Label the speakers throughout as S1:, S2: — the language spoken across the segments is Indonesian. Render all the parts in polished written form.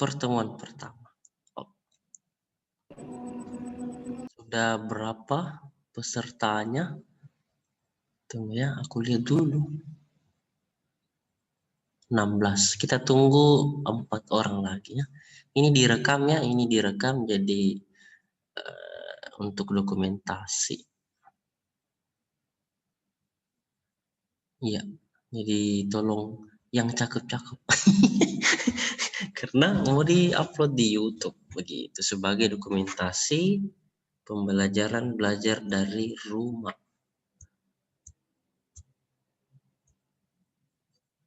S1: pertemuan pertama. Sudah berapa pesertanya? Tunggu ya, aku lihat dulu. 16. Kita tunggu 4 orang lagi ya. Ini direkam ya, ini direkam jadi untuk dokumentasi. Iya, jadi tolong yang cakep-cakep. Karena mau di-upload di YouTube begitu sebagai dokumentasi pembelajaran belajar dari rumah.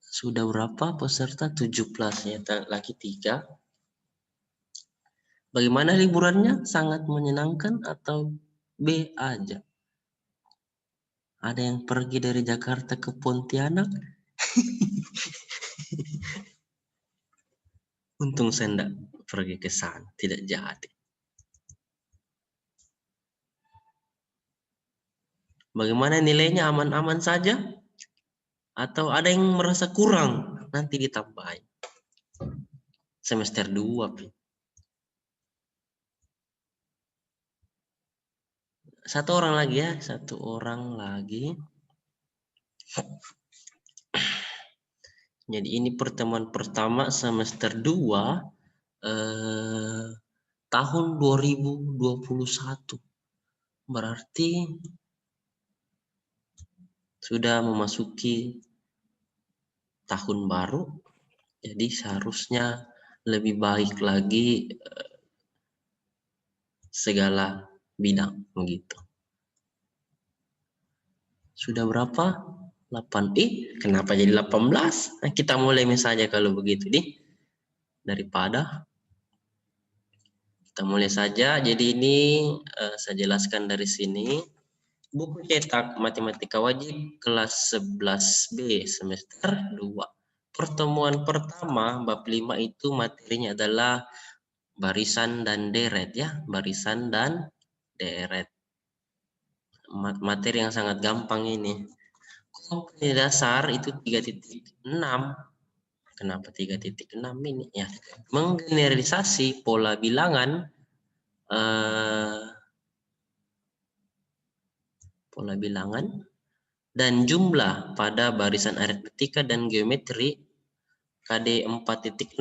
S1: Sudah berapa peserta? 17 ya, lagi 3. Bagaimana liburannya? Sangat menyenangkan atau B aja? Ada yang pergi dari Jakarta ke Pontianak? Untung saya enggak pergi ke sana, tidak jadi. Bagaimana nilainya, aman-aman saja? Atau ada yang merasa kurang? Nanti ditambahin. Semester 2. Satu orang lagi ya, satu orang lagi. Jadi ini pertemuan pertama semester 2 tahun 2021. Berarti sudah memasuki tahun baru. Jadi seharusnya lebih baik lagi segala bidang begitu. Sudah berapa? 8. Kenapa jadi 18? Nah, kita mulai misalnya kalau begitu nih. Daripada kita mulai saja. Jadi ini saya jelaskan dari sini. Buku cetak matematika wajib kelas 11B semester 2. Pertemuan pertama bab 5 itu materinya adalah barisan dan deret ya, barisan dan deret. Materi yang sangat gampang ini. Komponen dasar itu 3.6. Kenapa 3.6 ini ya? Menggeneralisasi pola bilangan dan jumlah pada barisan aritmetika dan geometri. KD 4.6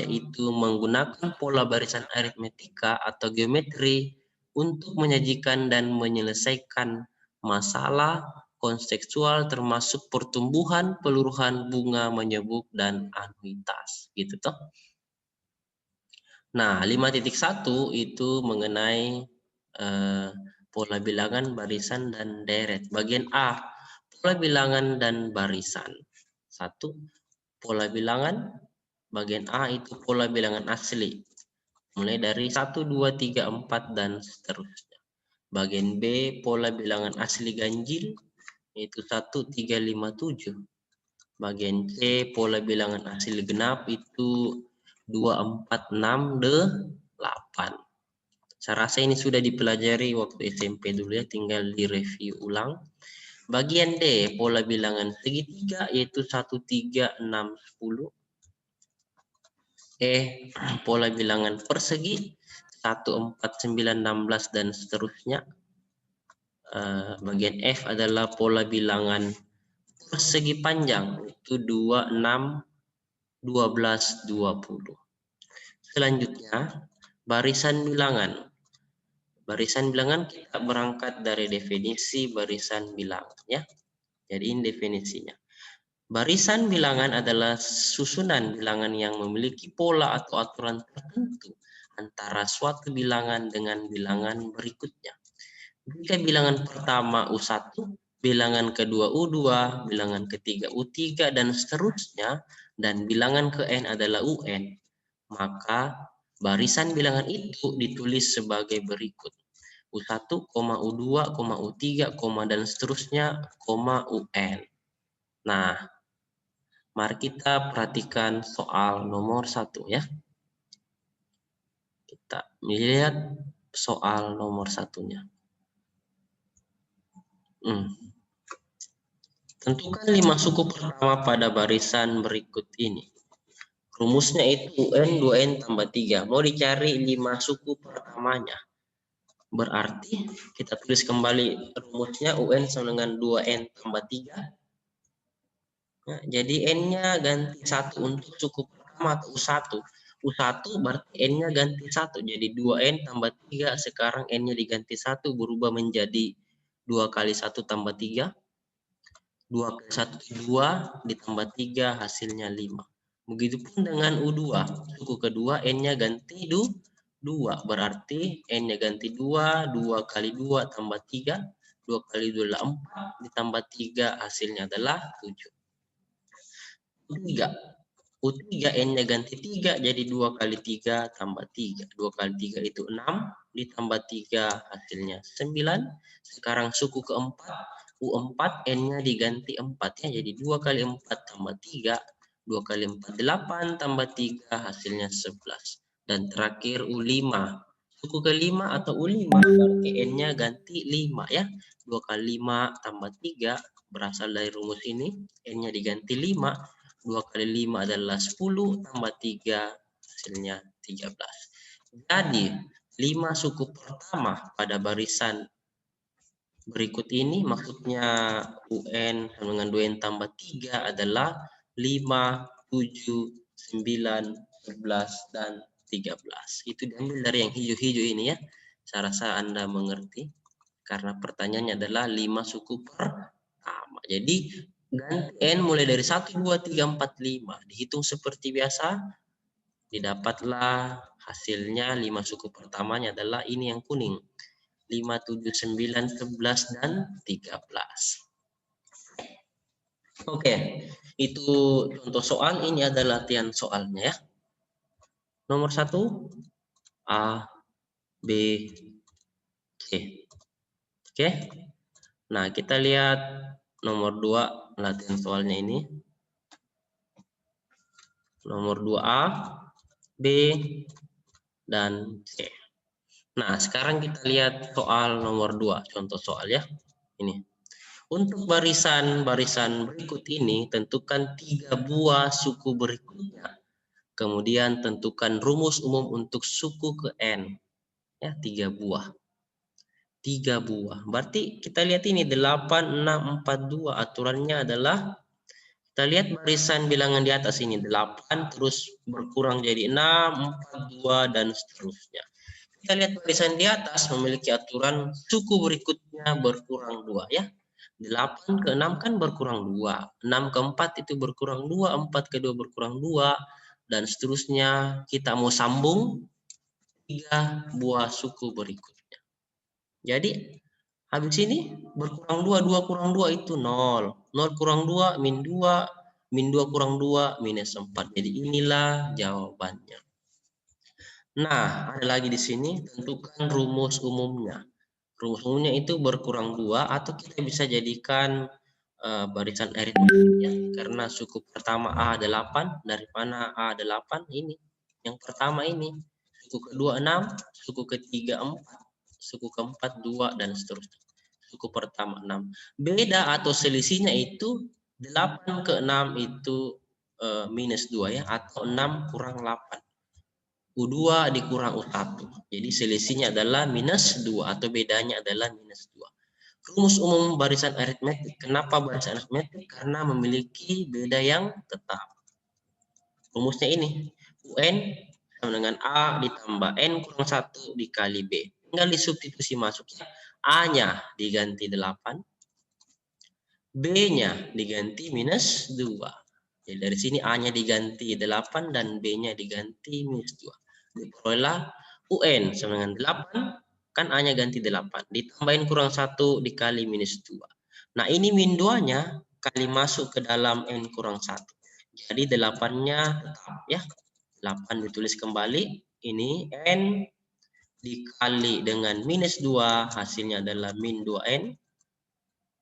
S1: yaitu menggunakan pola barisan aritmetika atau geometri untuk menyajikan dan menyelesaikan masalah kontekstual termasuk pertumbuhan, peluruhan, bunga, menyebut, dan anuitas. Gitu toh. Nah, 5.1 itu mengenai pola bilangan, barisan, dan deret. Bagian A, pola bilangan dan barisan. 1. Pola bilangan, bagian A itu pola bilangan asli. Mulai dari 1, 2, 3, 4, dan seterusnya. Bagian B, pola bilangan asli ganjil, yaitu 1, 3, 5, 7. Bagian C, pola bilangan asli genap, itu 2, 4, 6, 8. Saya rasa ini sudah dipelajari waktu SMP dulu ya, tinggal direview ulang. Bagian D, pola bilangan segitiga, yaitu 1, 3, 6, 10. E, pola bilangan persegi, 1, 4, 9, 16, dan seterusnya. Bagian F adalah pola bilangan persegi panjang, itu 2, 6, 12, 20. Selanjutnya, barisan bilangan. Barisan bilangan kita berangkat dari definisi barisan bilangan ya. Jadi ini definisinya. Barisan bilangan adalah susunan bilangan yang memiliki pola atau aturan tertentu antara suatu bilangan dengan bilangan berikutnya. Jika bilangan pertama U1, bilangan kedua U2, bilangan ketiga U3, dan seterusnya, dan bilangan ke N adalah UN, maka barisan bilangan itu ditulis sebagai berikut. U1, U2, U3, dan seterusnya, UN. Nah, mari kita perhatikan soal nomor 1 ya. Kita lihat soal nomor 1-nya. Tentukan 5 suku pertama pada barisan berikut ini. Rumusnya itu UN 2N tambah 3. Mau dicari 5 suku pertamanya. Berarti kita tulis kembali rumusnya UN sama dengan 2N tambah 3. Nah, jadi N-nya ganti 1 untuk suku pertama atau U1. U1 berarti N-nya ganti 1. Jadi 2N tambah 3. Sekarang N-nya diganti 1 berubah menjadi 2 kali 1 tambah 3. 2 kali 1 2 ditambah 3 hasilnya 5. Begitupun dengan U2. Suku kedua N-nya ganti 2. Berarti N-nya ganti 2. 2 kali 2 tambah 3. 2 kali 2 adalah 4. Ditambah 3 hasilnya adalah 7. U3. U3 N-nya ganti 3. Jadi 2 kali 3 tambah 3. 2 kali 3 itu 6. Ditambah 3 hasilnya 9. Sekarang suku keempat. U4 N-nya diganti 4 ya. Jadi 2 kali 4 tambah 3. 2 kali 4 8 tambah 3 hasilnya 11. Dan terakhir U5. Suku kelima atau U5 berarti N-nya ganti 5 ya. 2 kali 5 tambah 3 berasal dari rumus ini. N-nya diganti 5. 2 kali 5 adalah 10 tambah 3 hasilnya 13. Jadi 5 suku pertama pada barisan berikut ini maksudnya UN dengan 2N tambah 3 adalah 5, 7, 9, 11, dan 13. Itu diambil dari yang hijau-hijau ini ya. Saya rasa Anda mengerti. Karena pertanyaannya adalah 5 suku pertama. Jadi ganti N mulai dari 1, 2, 3, 4, 5. Dihitung seperti biasa. Didapatlah hasilnya 5 suku pertamanya adalah ini yang kuning. 5, 7, 9, 11, dan 13. Oke, itu contoh soal. Ini adalah latihan soalnya ya. Nomor 1, A, B, C. Oke. Nah, kita lihat nomor 2 latihan soalnya ini. Nomor 2A, B, dan C. Nah, sekarang kita lihat soal nomor 2, contoh soal ya. Ini. Untuk barisan-barisan berikut ini, tentukan 3 buah suku berikutnya. Kemudian tentukan rumus umum untuk suku ke N. Ya, 3 buah. 3 buah. Berarti kita lihat ini 8, 6, 4, 2. Aturannya adalah kita lihat barisan bilangan di atas ini 8 terus berkurang jadi 6, 4, 2 dan seterusnya. Kita lihat barisan di atas memiliki aturan suku berikutnya berkurang 2 ya. 8 ke 6 kan berkurang 2. 6 ke 4 itu berkurang 2, 4 ke 2 berkurang 2 dan seterusnya kita mau sambung 3 buah suku berikutnya. Jadi habis ini berkurang 2, 2 kurang 2 itu 0. 0 kurang 2 min 2, min 2 kurang 2 minus 4. Jadi inilah jawabannya. Nah, ada lagi di sini tentukan rumus umumnya. Rumus umumnya itu berkurang 2 atau kita bisa jadikan barisan aritmetik ya. Karena suku pertama A8 dari mana A8 ini. Yang pertama ini. Suku kedua 6, suku ketiga 4, suku keempat 2 dan seterusnya. Suku pertama 6. Beda atau selisihnya itu 8 ke 6 itu minus 2 ya atau 6 kurang 8. U2 dikurang U1. Jadi selisihnya adalah minus 2 atau bedanya adalah minus 2. Rumus umum barisan aritmetik. Kenapa barisan aritmetik? Karena memiliki beda yang tetap. Rumusnya ini. UN sama dengan A ditambah N kurang 1 dikali B. Tinggal disubstitusi masuk ya. A-nya diganti 8. B-nya diganti minus 2. Jadi dari sini A-nya diganti 8 dan B-nya diganti minus 2. Diperolehlah UN sama dengan 8, kan A-nya ganti 8. Ditambahin kurang 1 dikali minus 2. Nah ini min 2-nya kali masuk ke dalam N kurang 1. Jadi 8-nya tetap ya. 8 ditulis kembali. Ini N dikali dengan minus 2 hasilnya adalah min 2N.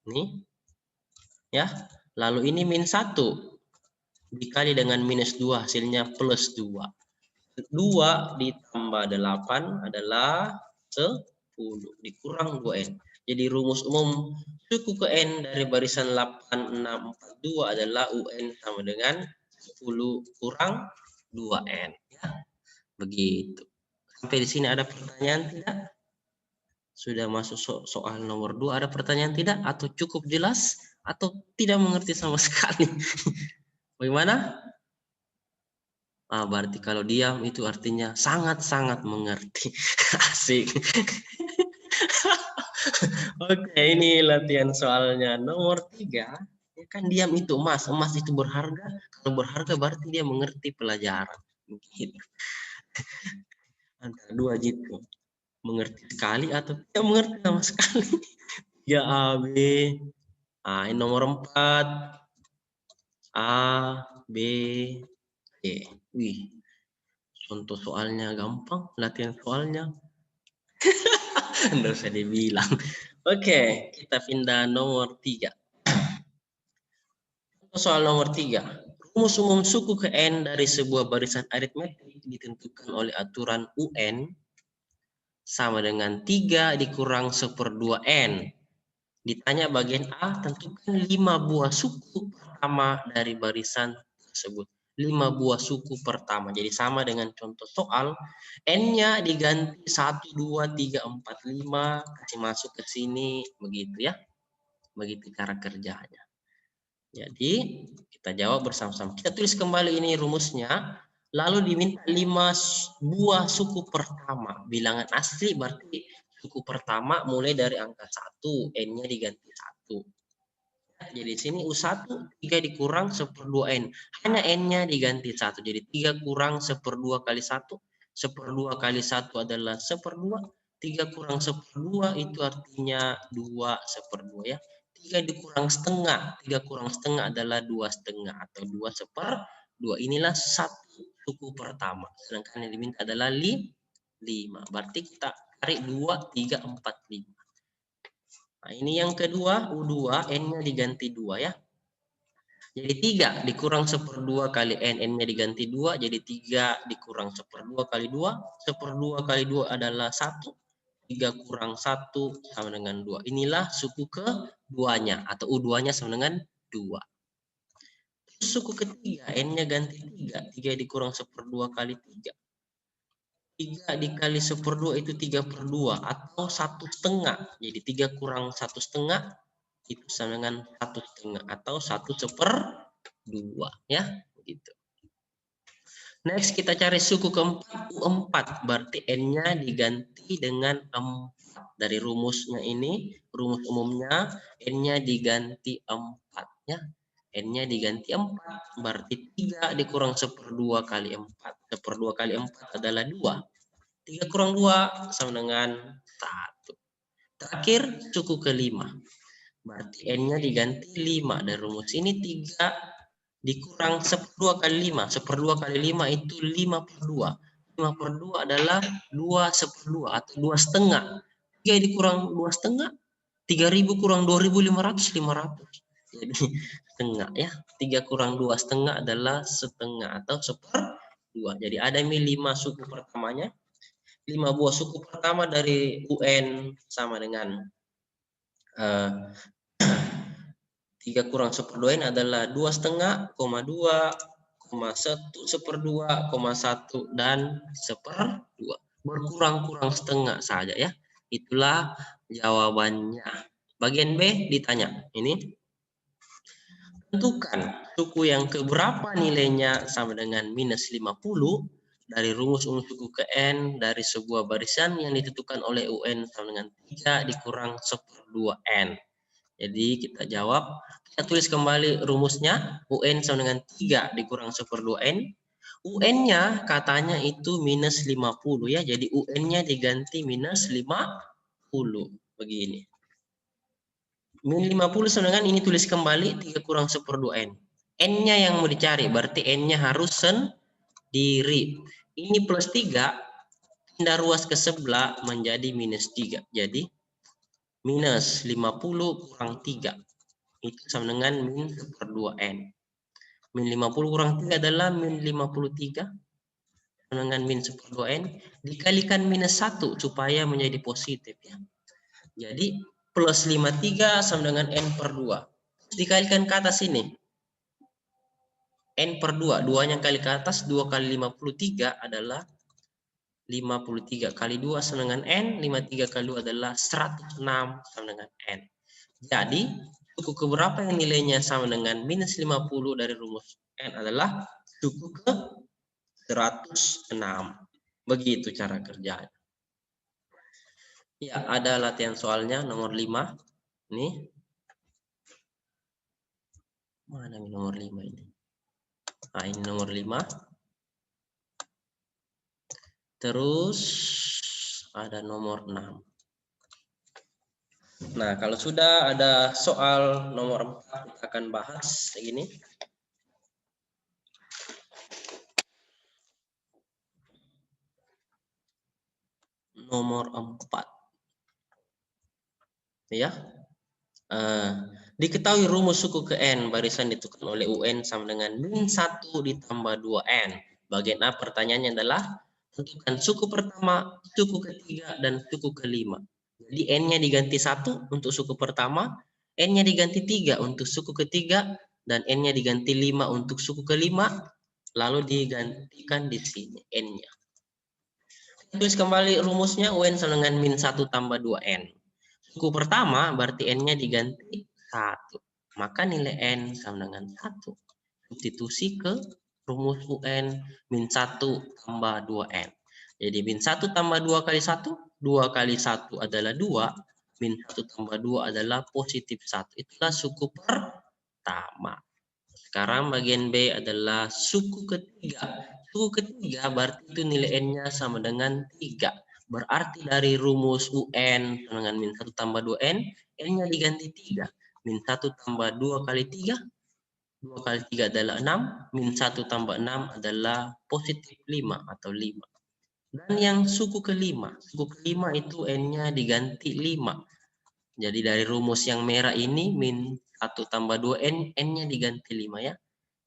S1: Ini ya. Lalu ini min 1 dikali dengan minus 2 hasilnya plus 2. 2 ditambah 8 adalah 10 dikurang 2N. Jadi rumus umum suku ke N dari barisan 8, 6, 4, 2 adalah UN sama dengan 10 kurang 2N. Ya, begitu. Sampai di sini ada pertanyaan tidak? Sudah masuk soal nomor 2, ada pertanyaan tidak? Atau cukup jelas? Atau tidak mengerti sama sekali? Bagaimana? Berarti kalau diam itu artinya sangat-sangat mengerti. Asik. Oke, ini latihan soalnya nomor 3. Ya kan diam itu emas. Emas itu berharga. Kalau berharga berarti dia mengerti pelajaran. Begitu. Antara dua gitu. Mengerti sekali atau tidak mengerti sama sekali. Ya A, B. Ini nomor 4. A, B, C. Wih, contoh soalnya gampang. Latihan soalnya. Nggak usah dibilang. Oke, kita pindah nomor 3. Soal nomor 3. Rumus umum suku ke N dari sebuah barisan aritmetik ditentukan oleh aturan UN sama dengan 3 dikurang 1/2 N. Ditanya bagian A, tentukan 5 buah suku pertama dari barisan tersebut. 5 buah suku pertama. Jadi sama dengan contoh soal, N-nya diganti 1, 2, 3, 4, 5. Kasih masuk ke sini. Begitu ya. Begitu cara kerjanya. Jadi kita jawab bersama-sama. Kita tulis kembali ini rumusnya. Lalu diminta 5 buah suku pertama. Bilangan asli berarti suku pertama mulai dari angka 1. N-nya diganti 1. Jadi sini U1 3 dikurang 1/2 N. Hanya N-nya diganti 1. Jadi 3 kurang 1/2 kali 1. 1/2 kali 1 adalah 1/2. 3 kurang 1/2 itu artinya 2/2 ya. 3 dikurang setengah. 3 kurang setengah adalah 2/2 atau 2/2. Inilah satu suku pertama. Sedangkan yang diminta adalah 5. Berarti kita cari 2, 3, 4, 5. Nah, ini yang kedua, U2, N-nya diganti 2 ya. Jadi 3 dikurang 1/2 kali N, N-nya diganti 2, jadi 3 dikurang 1/2 kali 2, 1/2 kali 2 adalah 1, 3 kurang 1 sama dengan 2. Inilah suku keduanya, atau U2-nya sama dengan 2. Terus suku ketiga, N-nya ganti 3, 3 dikurang 1/2 kali 3. 3 dikali 1/2 itu 3/2 atau 1/2. Jadi 3 kurang 1/2 itu sama dengan 1/2 atau 1/2 ya, begitu. Next kita cari suku keempat, U4, berarti N-nya diganti dengan 4. Dari rumusnya ini, rumus umumnya N-nya diganti 4 ya. N-nya diganti 4, berarti 3 dikurang 1/2 kali 4. 1/2 kali 4 adalah 2. 3 kurang 2 sama dengan 1. Terakhir suku kelima. Berarti N-nya diganti 5. Dari rumus ini 3 dikurang 1/2 kali 5. 1/2 kali 5 itu 5/2. 5/2 adalah 2/2 atau 2/2. 3 dikurang 2/2. 3.000 kurang 2.500, 500. Jadi setengah ya. 3 kurang 2/2 adalah setengah atau 1/2. Jadi ada 5 suku pertamanya. 5 buah suku pertama dari UN sama dengan 3 kurang 1/2 N adalah 2/2, 2, 1/2, 1 dan 1/2. Berkurang-kurang setengah saja ya. Itulah jawabannya. Bagian B ditanya. Ini tentukan suku yang keberapa nilainya sama dengan minus 50 dari rumus umum suku ke N dari sebuah barisan yang ditentukan oleh UN sama dengan 3 dikurang 1/2 N. Jadi kita jawab, kita tulis kembali rumusnya, UN sama dengan 3 dikurang 1/2 N. UN-nya katanya itu minus 50 ya, jadi UN-nya diganti minus 50. Begini. Min 50 sama dengan ini tulis kembali 3 kurang 1/2 N. N-nya yang mau dicari, berarti N-nya harus sendiri. Ini plus 3, pindah ruas ke sebelah menjadi minus 3. Jadi minus 50 kurang 3. Itu sama dengan min 1/2 N. Min 50 kurang 3 adalah min 53. Sama dengan min 1/2 N. Dikalikan minus 1 supaya menjadi positif ya. Jadi plus 53 sama dengan N/2. Dikalikan ke atas ini. N per 2. 2-nya kali ke atas, 2 kali 53 adalah 53 kali 2 sama dengan N. 53 kali 2 adalah 106 sama dengan N. Jadi, suku keberapa yang nilainya sama dengan minus 50 dari rumus N adalah suku ke 106. Begitu cara kerjanya. Ya, ada latihan soalnya nomor 5. Nih. Mana nomor 5 ini? Nah, ini nomor 5. Terus ada nomor 6. Nah, kalau sudah ada soal nomor 4, kita akan bahas segini. Nomor 4. Ya. Diketahui rumus suku ke N barisan ditentukan oleh UN sama dengan min 1 ditambah 2N. Bagian A pertanyaannya adalah tentukan suku pertama, suku ketiga, dan suku kelima. Jadi N-nya diganti 1 untuk suku pertama, N-nya diganti 3 untuk suku ketiga, dan N-nya diganti 5 untuk suku kelima, lalu digantikan di sini N-nya. Tulis kembali rumusnya UN sama dengan min 1 tambah 2N. Suku pertama berarti N-nya diganti 1. Maka nilai N sama dengan 1. Substitusi ke rumus UN min 1 tambah 2N. Jadi min 1 tambah 2 kali 1. 2 kali 1 adalah 2. Min 1 tambah 2 adalah positif 1. Itulah suku pertama. Sekarang bagian B adalah suku ketiga. Suku ketiga berarti itu nilai N-nya sama dengan 3. Berarti dari rumus UN dengan min 1 tambah 2N, N-nya diganti 3. Min 1 tambah 2 kali 3, 2 kali 3 adalah 6. Min 1 tambah 6 adalah positif 5 atau 5. Dan yang suku kelima itu N-nya diganti 5. Jadi dari rumus yang merah ini, min 1 tambah 2N, N-nya diganti 5 ya.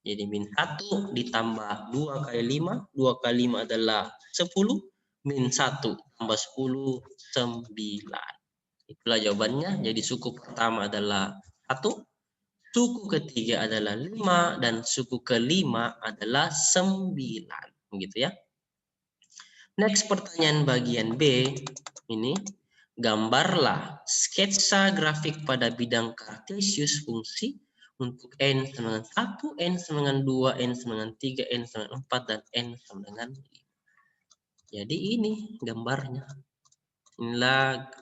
S1: Jadi min 1 ditambah 2 kali 5, 2 kali 5 adalah 10. Min 1 tambah 10, 9. Itulah jawabannya. Jadi suku pertama adalah 1, suku ketiga adalah 5, dan suku kelima adalah 9. Begitu ya. Next pertanyaan bagian B. Ini, gambarlah sketsa grafik pada bidang kartesius fungsi untuk N sama dengan 1, N sama dengan 2, N sama dengan 3, N sama dengan 4, dan N sama dengan 5. Jadi ini gambarnya. Inilah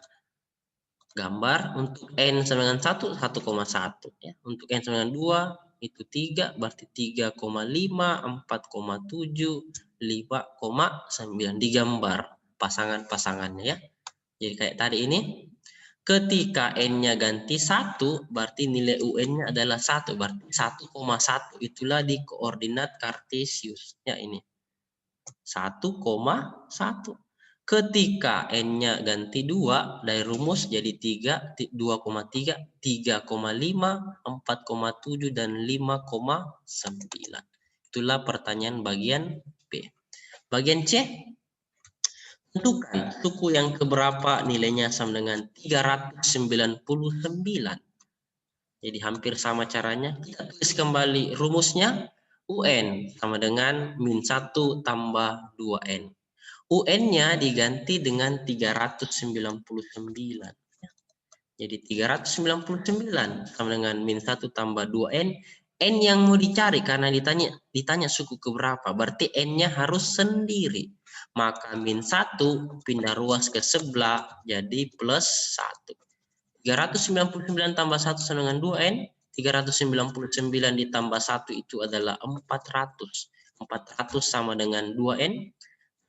S1: gambar untuk N sama dengan 1, 1,1. Ya. Untuk N sama dengan 2, itu 3, berarti 3,5, 4,7, 5,9. Digambar pasangan-pasangannya ya. Jadi kayak tadi ini. Ketika N-nya ganti 1, berarti nilai UN-nya adalah 1. Berarti 1,1. Itulah di koordinat kartesiusnya ini. 1,1. Ketika N-nya ganti 2, dari rumus jadi 3, 2,3, 3,5, 4,7, dan 5,9. Itulah pertanyaan bagian B. Bagian C. Tentukan suku yang keberapa nilainya sama dengan 399. Jadi hampir sama caranya. Kita tulis kembali rumusnya. UN sama dengan min 1 tambah 2N. UN-nya diganti dengan 399. Jadi 399 sama dengan min 1 tambah 2N. N yang mau dicari karena ditanya suku keberapa. Berarti N-nya harus sendiri. Maka min 1 pindah ruas ke sebelah jadi plus 1. 399 tambah 1 sama dengan 2N. 399 ditambah 1 itu adalah 400. 400 sama dengan 2N.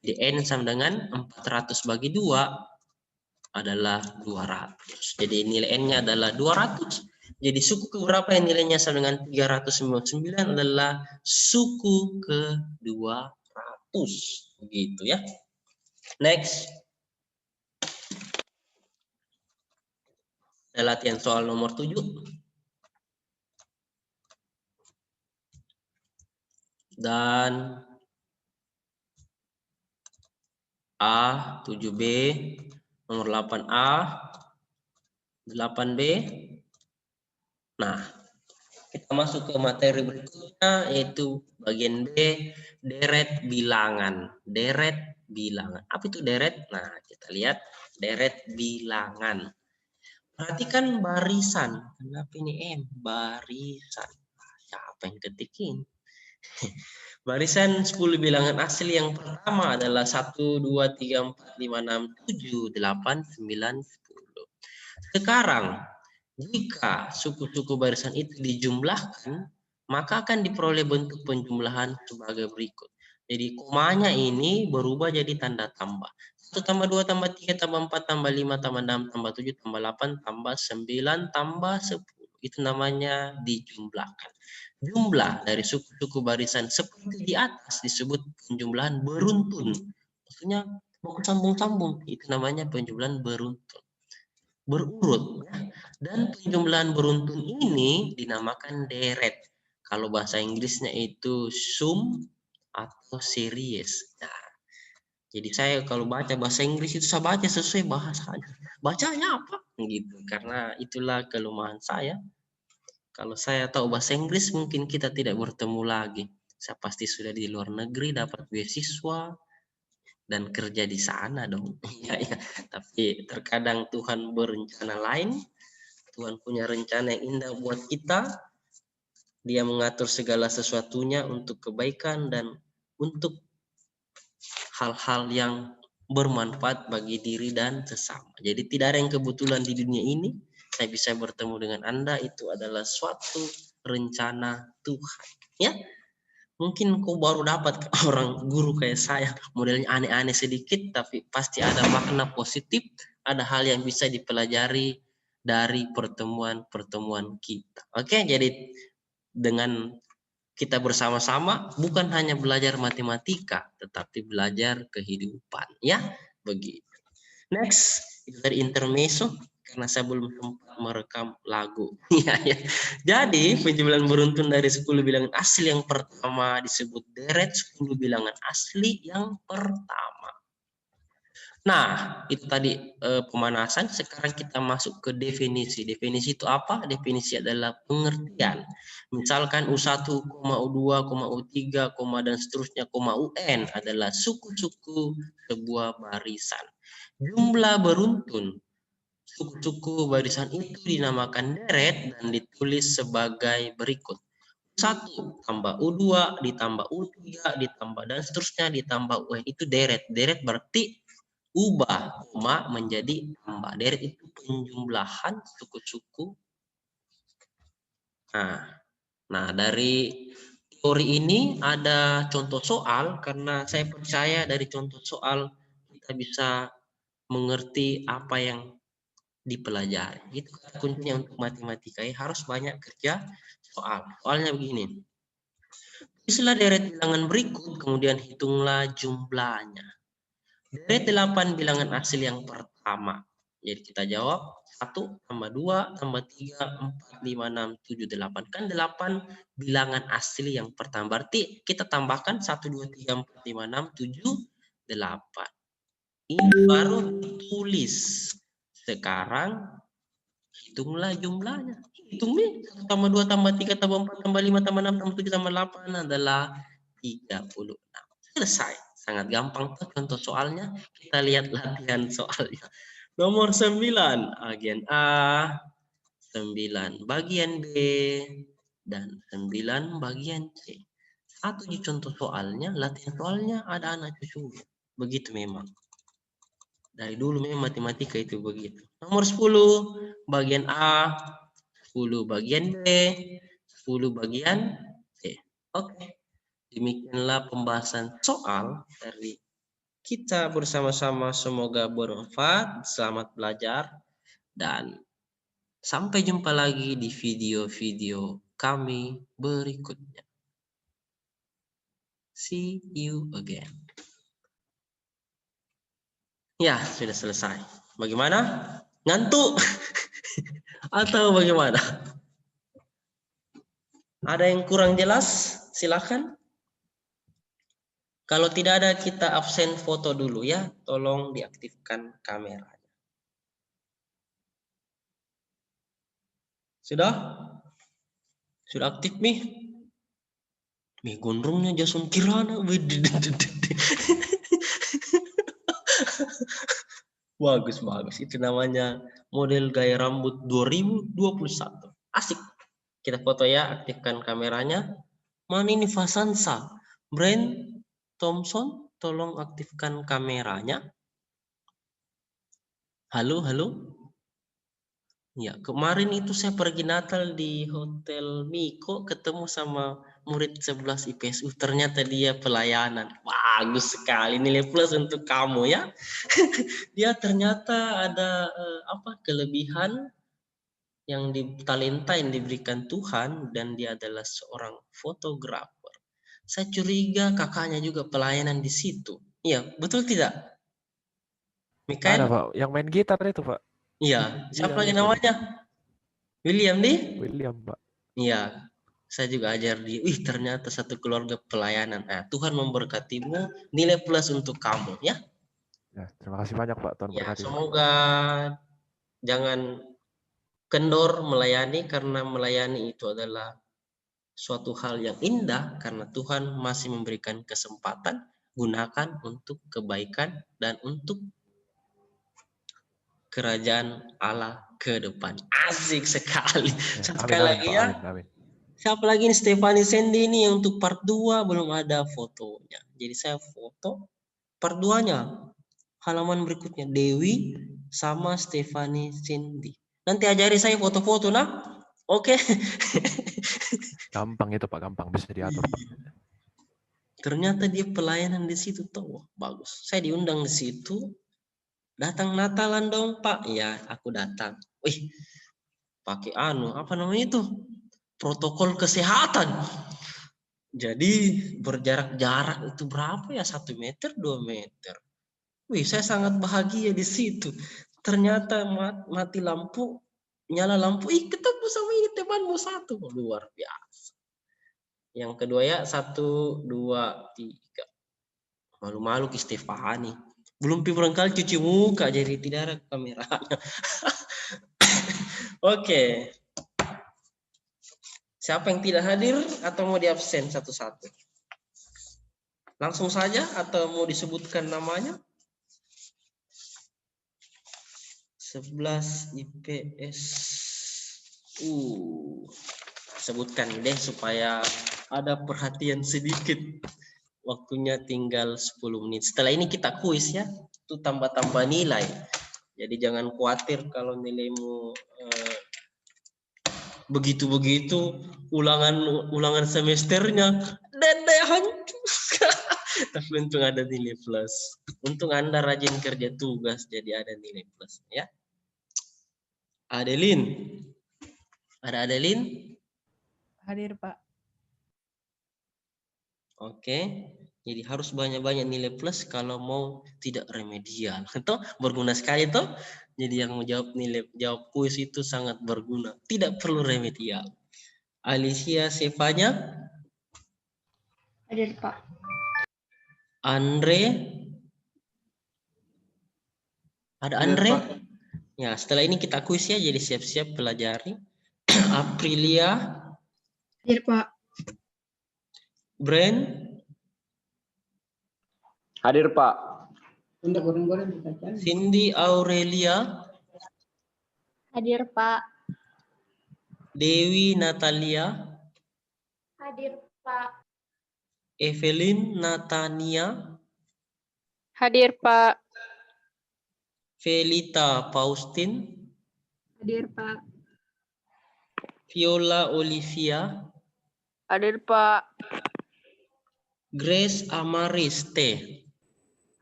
S1: Jadi N sama dengan 400 bagi 2 adalah 200. Jadi nilai N-nya adalah 200. Jadi suku keberapa yang nilainya sama dengan 399 adalah suku ke-200. Begitu ya. Next. Ada latihan soal nomor 7. Dan A, 7B, nomor 8A, 8B. Nah, Kita masuk ke materi berikutnya, yaitu bagian B, deret bilangan. Deret bilangan. Apa itu deret? Nah, kita lihat deret bilangan. Perhatikan barisan. Kenapa ini M? Barisan. Siapa yang ketikin? Barisan 10 bilangan asli yang pertama adalah 1, 2, 3, 4, 5, 6, 7, 8, 9, 10. Sekarang, jika suku-suku barisan itu dijumlahkan, maka akan diperoleh bentuk penjumlahan sebagai berikut. Jadi komanya ini berubah jadi tanda tambah. 1 tambah 2 tambah 3 tambah 4 tambah 5 tambah 6 tambah 7 tambah 8 tambah 9 tambah 10. Itu namanya dijumlahkan. Jumlah dari suku-suku barisan seperti di atas disebut penjumlahan beruntun. Maksudnya mau sambung-sambung, itu namanya penjumlahan beruntun. Berurut. Dan penjumlahan beruntun ini dinamakan deret. Kalau bahasa Inggrisnya itu sum atau series. Nah, jadi saya kalau baca bahasa Inggris itu saya baca sesuai bahasanya. Bacanya apa? Gitu. Karena itulah kelemahan saya. Kalau saya tahu bahasa Inggris mungkin kita tidak bertemu lagi. Saya pasti sudah di luar negeri dapat beasiswa dan kerja di sana dong. Ya, ya. Tapi terkadang Tuhan berencana lain. Tuhan punya rencana yang indah buat kita. Dia mengatur segala sesuatunya untuk kebaikan dan untuk hal-hal yang bermanfaat bagi diri dan sesama. Jadi tidak ada yang kebetulan di dunia ini. Saya bisa bertemu dengan Anda itu adalah suatu rencana Tuhan. Ya, mungkin kau baru dapat orang guru kayak saya, modelnya aneh-aneh sedikit, tapi pasti ada makna positif, ada hal yang bisa dipelajari dari pertemuan-pertemuan kita. Oke, jadi dengan kita bersama-sama bukan hanya belajar matematika, tetapi belajar kehidupan. Ya, begitu. Next, itu dari intermezzo karena saya belum sempat merekam lagu. Ya, ya. Jadi, penjumlahan beruntun dari 10 bilangan asli yang pertama disebut deret 10 bilangan asli yang pertama. Nah, itu tadi pemanasan. Sekarang kita masuk ke definisi. Definisi itu apa? Definisi adalah pengertian. Misalkan U1, U2, U3, dan seterusnya, UN adalah suku-suku sebuah barisan. Jumlah beruntun suku-suku barisan itu dinamakan deret dan ditulis sebagai berikut. U1 tambah U2 ditambah U3 ditambah dan seterusnya ditambah UN itu deret. Deret berarti ubah koma menjadi tambah. Deret itu penjumlahan suku-suku. Nah, dari teori ini ada contoh soal karena saya percaya dari contoh soal kita bisa mengerti apa yang dipelajari. Itu kuncinya untuk matematika, harus banyak kerja soal. Soalnya begini. Tulislah deret bilangan berikut, kemudian hitunglah jumlahnya. Deret 8 bilangan asli yang pertama. Jadi kita jawab 1 tambah 2 tambah 3 4 5 6 7 8. Kan 8 bilangan asli yang pertama. Berarti kita tambahkan 1 2 3 4 5 6 7 8. Ini baru ditulis. Sekarang hitunglah jumlahnya. Hitung nih. 1 tambah 2 tambah 3 tambah 4 tambah 5 tambah 6 tambah 7 tambah 8 adalah 36. Selesai. Sangat gampang tuh contoh soalnya. Kita lihat latihan soalnya. Nomor 9. Bagian A. 9 bagian B. Dan 9 bagian C. Satu di contoh soalnya, latihan soalnya ada anak cucu. Begitu memang. Dari dulu memang matematika itu begitu. Nomor 10 bagian A, 10 bagian B, 10 bagian C. Oke. Demikianlah pembahasan soal dari kita bersama-sama. Semoga bermanfaat. Selamat belajar dan sampai jumpa lagi di video-video kami berikutnya. See you again. Ya, sudah selesai. Bagaimana? Ngantuk? Atau bagaimana? Ada yang kurang jelas? Silakan. Kalau tidak ada, kita absen foto dulu ya. Tolong diaktifkan kameranya. Sudah? Sudah aktif, Mi? Mi gondrongnya Jason Kirana. Bagus, bagus. Itu namanya model gaya rambut 2021. Asik. Kita foto ya, aktifkan kameranya. Mana ini Fasansa? Brand Thompson, tolong aktifkan kameranya. Halo, halo. Ya, kemarin itu saya pergi Natal di Hotel Miko, ketemu sama murid 11 IPSU. Ternyata dia pelayanan. Bagus sekali, nilai plus untuk kamu ya. Dia ternyata ada kelebihan yang talenta yang diberikan Tuhan, dan dia adalah seorang fotografer. Saya curiga kakaknya juga pelayanan di situ. Iya, betul tidak?
S2: Ada,
S1: Mikael?
S2: Pak. Yang main gitar itu, Pak.
S1: Iya,
S2: Iya,
S1: siapa lagi
S2: itu.
S1: namanya? William nih?
S2: William, Pak.
S1: Iya, saya juga ajar dia. Ternyata satu keluarga pelayanan. Nah, Tuhan memberkatimu, nilai plus untuk kamu ya.
S2: Ya, terima kasih banyak, Pak. Tuhan
S1: Ya,
S2: berkati, Pak.
S1: semoga jangan kendor melayani, karena melayani itu adalah suatu hal yang indah, karena Tuhan masih memberikan kesempatan. Gunakan untuk kebaikan dan untuk kerajaan Allah ke depan. Asik sekali.
S2: Ya, amin,
S1: Sekali
S2: amin,
S1: lagi
S2: Pak.
S1: ya.
S2: Amin, amin.
S1: Siapa lagi nih? Stephanie Sandy ini untuk part 2 belum ada fotonya. Jadi saya foto part 2-nya. Halaman berikutnya Dewi sama Stephanie Sandy. Nanti ajari saya foto-foto nah. Oke.
S2: Gampang itu, Pak. Gampang. Bisa diatur, Pak.
S1: Ternyata dia pelayanan di situ tuh. Wah, bagus. Saya diundang di situ. Datang Natalan dong, Pak. Ya, aku datang. Wih, pakai apa namanya itu? Protokol kesehatan. Jadi berjarak-jarak itu berapa ya? 1 meter, 2 meter. Wih, saya sangat bahagia di situ. Ternyata mati lampu, nyala lampu. Ketemu sama ini temanmu satu. Luar biasa. Yang kedua ya, 1, 2, 3. Malu-malu ke Stefani. Belum berangkali cuci muka, jadi tidak ada kameranya. Oke. Siapa yang tidak hadir atau mau diabsen satu-satu? Langsung saja atau mau disebutkan namanya? 11 IPS. Sebutkan deh supaya ada perhatian sedikit. Waktunya tinggal 10 menit. Setelah ini kita kuis ya. Itu tambah-tambah nilai. Jadi jangan khawatir kalau nilaimu begitu-begitu, ulangan semesternya dede hancur. Tapi untung ada nilai plus. Untung Anda rajin kerja tugas, jadi ada nilai plus ya. Adeline. Ada Adeline?
S3: Hadir, Pak.
S1: Oke. Jadi harus banyak-banyak nilai plus kalau mau tidak remedial. Itu berguna sekali toh. Jadi yang jawab kuis itu sangat berguna. Tidak perlu remedial. Alicia Sevanya?
S3: Hadir, Pak.
S1: Andre? Ada Andre? Ya, setelah ini kita kuis ya, jadi siap-siap pelajari. Aprilia?
S3: Hadir, Pak.
S1: Brand?
S4: Hadir, Pak.
S1: Cindy Aurelia?
S3: Hadir, Pak.
S1: Dewi Natalia?
S3: Hadir, Pak.
S1: Evelyn Natania?
S5: Hadir, Pak.
S1: Felita Faustin?
S3: Hadir, Pak.
S1: Viola Olivia?
S5: Hadir, Pak.
S1: Grace Amariste?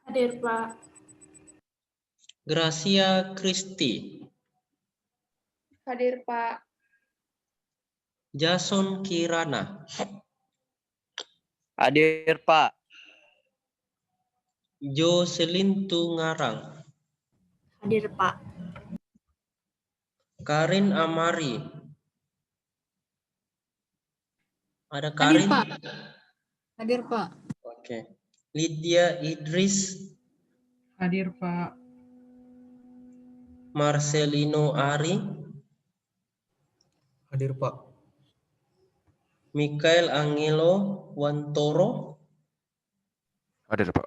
S3: Hadir, Pak.
S1: Gracia Christy?
S3: Hadir, Pak.
S1: Jason Kirana?
S4: Hadir, Pak.
S1: Jocelyn Tungarang?
S3: Hadir, Pak.
S1: Karin Amari? Ada
S3: Hadir,
S1: Karin?
S3: Pak. Hadir, Pak.
S1: Oke. Lydia Idris?
S3: Hadir, Pak.
S1: Marcelino Ari?
S6: Hadir, Pak.
S1: Mikael Angelo Wantoro.
S2: Hadir, Pak.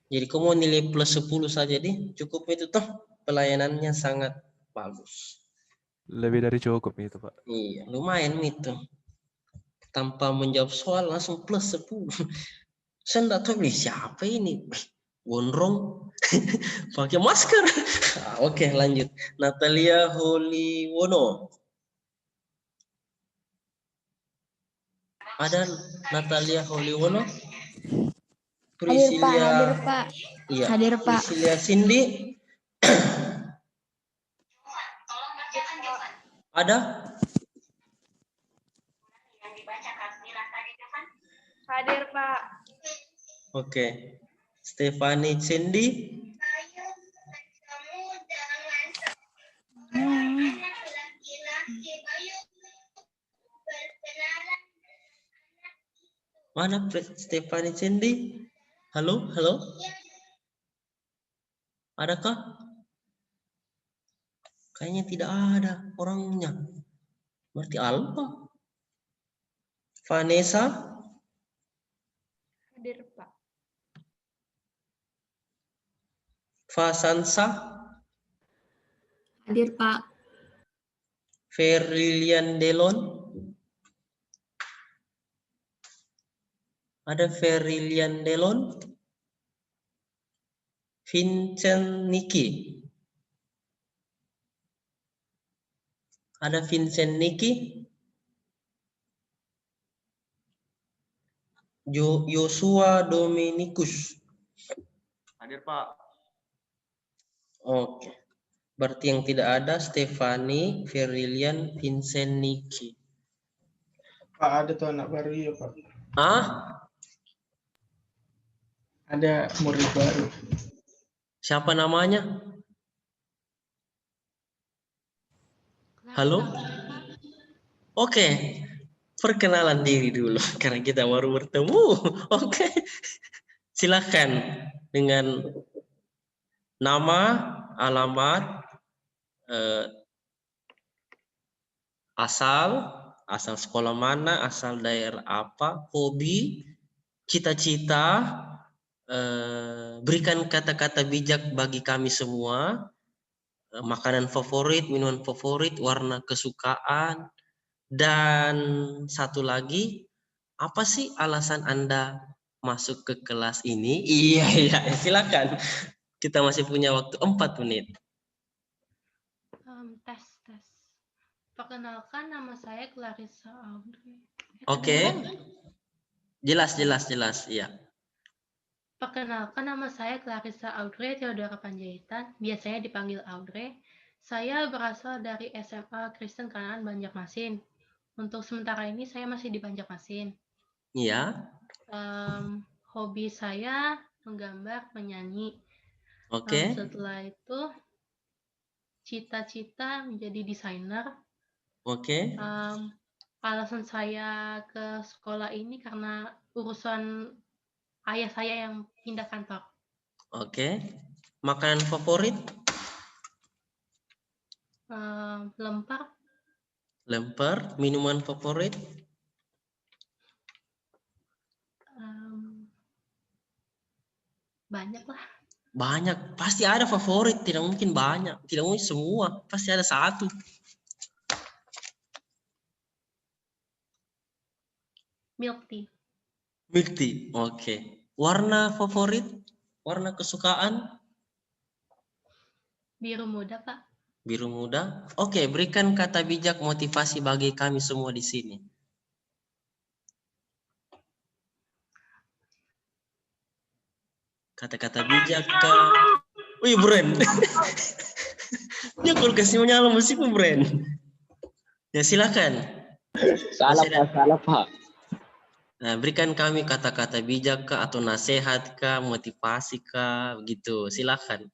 S1: Jadi kamu mau nilai plus 10 saja deh. Cukup itu toh. Pelayanannya sangat bagus.
S2: Lebih dari cukup itu, Pak.
S1: Iya, lumayan itu. Tanpa menjawab soal langsung plus 10. Saya enggak tahu siapa ini. Gondrong. Pakai masker. Oke, lanjut. Natalia Holiwono. Ada Natalia Holiwono? Priscilia.
S3: Hadir, Pak.
S1: Iya.
S3: Hadir, Pak.
S1: Priscilia Cindy. Ada?
S5: Hadir, Pak.
S1: Oke. Stefani Cindy. Mana Stefani Cindy? Halo, halo? Adakah? Kayaknya tidak ada orangnya. Berarti Alfa. Vanessa.
S5: Hadir, Pak.
S1: Fasansa.
S3: Hadir, Pak.
S1: Ferlilian Delon. Ada Ferlilian Delon. Vincent Niki. Ada Vincent Niki. Joshua Dominikus.
S4: Hadir, Pak.
S1: Oke. Berarti yang tidak ada Stefani, Ferlilian, Vincent Niki.
S6: Pak, ada tuh anak baru ya, Pak.
S1: Ah?
S6: Ada murid baru.
S1: Siapa namanya? Halo? Oke. Perkenalan diri dulu karena kita baru bertemu. Oke. Silakan dengan nama, alamat, asal sekolah mana, asal daerah apa, hobi, cita-cita, berikan kata-kata bijak bagi kami semua, makanan favorit, minuman favorit, warna kesukaan, dan satu lagi, apa sih alasan Anda masuk ke kelas ini? Iya, silakan. Kita masih punya waktu 4 menit.
S7: Tes. Perkenalkan, nama saya Clarissa Audrey.
S1: Oke. Jelas, iya.
S7: Perkenalkan, nama saya Clarissa Audrey Theodora Panjaitan, biasanya dipanggil Audrey. Saya berasal dari SMA Kristen Kanaan Banjarmasin. Untuk sementara ini saya masih di Banjarmasin.
S1: Iya.
S7: Hobi saya menggambar, menyanyi.
S1: Oke.
S7: Setelah itu cita-cita menjadi desainer.
S1: Oke.
S7: Alasan saya ke sekolah ini karena urusan ayah saya yang pindah kantor.
S1: Oke. Makanan favorit? Lemper. Minuman favorit?
S7: Banyak lah.
S1: Banyak. Pasti ada favorit. Tidak mungkin banyak. Tidak mungkin semua. Pasti ada satu.
S7: Milk tea.
S1: Milk tea. Oke. Warna favorit? Warna kesukaan?
S7: Biru muda, Pak.
S1: Biru muda. Oke, berikan kata bijak motivasi bagi kami semua di sini. Kata-kata bijak ke... Wih, Bren. Dia kulkasnya menyala meskipun Bren. Ya, silakan.
S4: Salah, Pak.
S1: Nah, berikan kami kata-kata bijak kah, atau nasihat kah, motivasi kah, begitu. Silakan.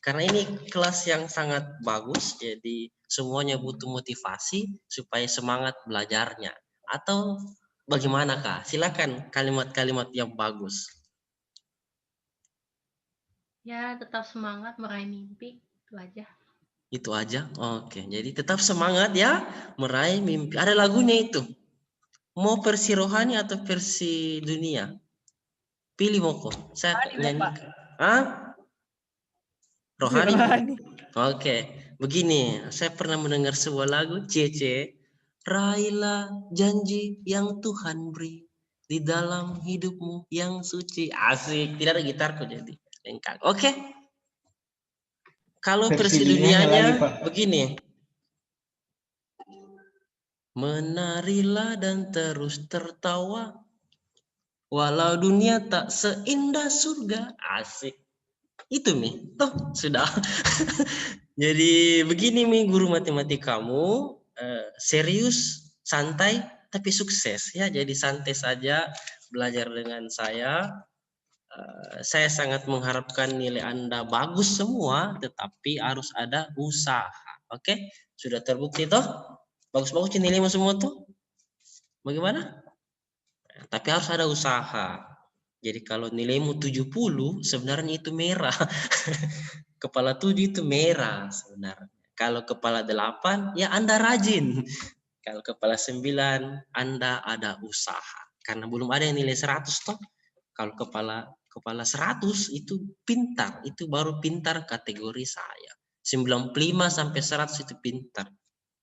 S1: Karena ini kelas yang sangat bagus, jadi semuanya butuh motivasi supaya semangat belajarnya. Atau bagaimana kah? Silakan kalimat-kalimat yang bagus.
S7: Ya, tetap semangat meraih mimpi. Itu aja.
S1: Itu aja? Oke, jadi tetap semangat ya meraih mimpi. Ada lagunya itu. Mau versi rohani atau versi dunia? Pilih Moko. Saya nyanyikan. Hah? Rohani? Oke. Begini, saya pernah mendengar sebuah lagu Cece. Raihlah janji yang Tuhan beri di dalam hidupmu yang suci. Asik. Tidak ada gitarku jadi. Lengkap. Oke. Kalau versi dunianya begini. Menarilah dan terus tertawa. Walau dunia tak seindah surga. Asik. Itu Mi. Toh, sudah. Jadi begini Mi, guru matematikamu. Serius, santai, tapi sukses. Ya, jadi santai saja belajar dengan saya. Saya sangat mengharapkan nilai Anda bagus semua, tetapi harus ada usaha. Oke? Sudah terbukti toh? Bagus-bagus nilaimu semua tuh. Bagaimana? Tapi harus ada usaha. Jadi kalau nilaimu 70, sebenarnya itu merah. Kepala 7 itu merah sebenarnya. Kalau kepala 8, ya Anda rajin. Kalau kepala 9, Anda ada usaha. Karena belum ada yang nilai 100 toh. Kalau kepala 100 itu pintar. Itu baru pintar kategori saya. 95 sampai 100 itu pintar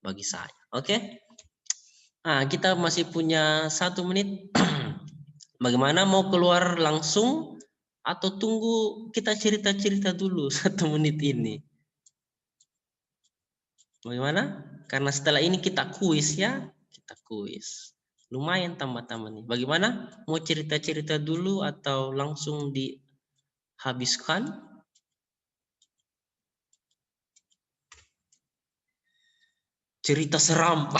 S1: bagi saya. Oke? Nah, kita masih punya 1 menit. Bagaimana, mau keluar langsung atau tunggu kita cerita-cerita dulu 1 menit ini? Bagaimana? Karena setelah ini kita kuis ya. Kita kuis. Lumayan tambah-tambah nih. Bagaimana? Mau cerita-cerita dulu atau langsung dihabiskan? Cerita seram.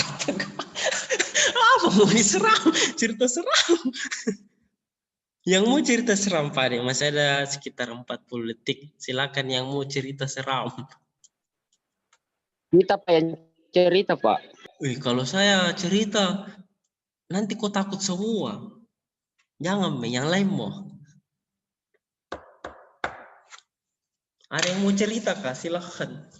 S1: Apa mau diseram? Cerita seram. Yang mau cerita seram Pak Ade, masih ada sekitar 40 detik. Silakan yang mau cerita seram.
S4: Kita pengen cerita, Pak.
S1: Wih, kalau saya cerita, nanti kau takut semua. Jangan, yang lain mau. Ada yang mau cerita kah? Silakan.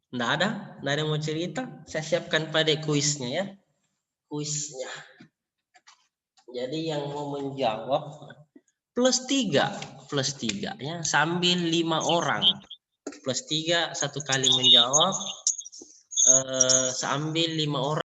S1: Nggak ada yang mau cerita. Saya siapkan pada kuisnya ya. Kuisnya. Jadi yang mau menjawab +3 ya, sambil 5 orang. +3 1 kali menjawab sambil 5 orang.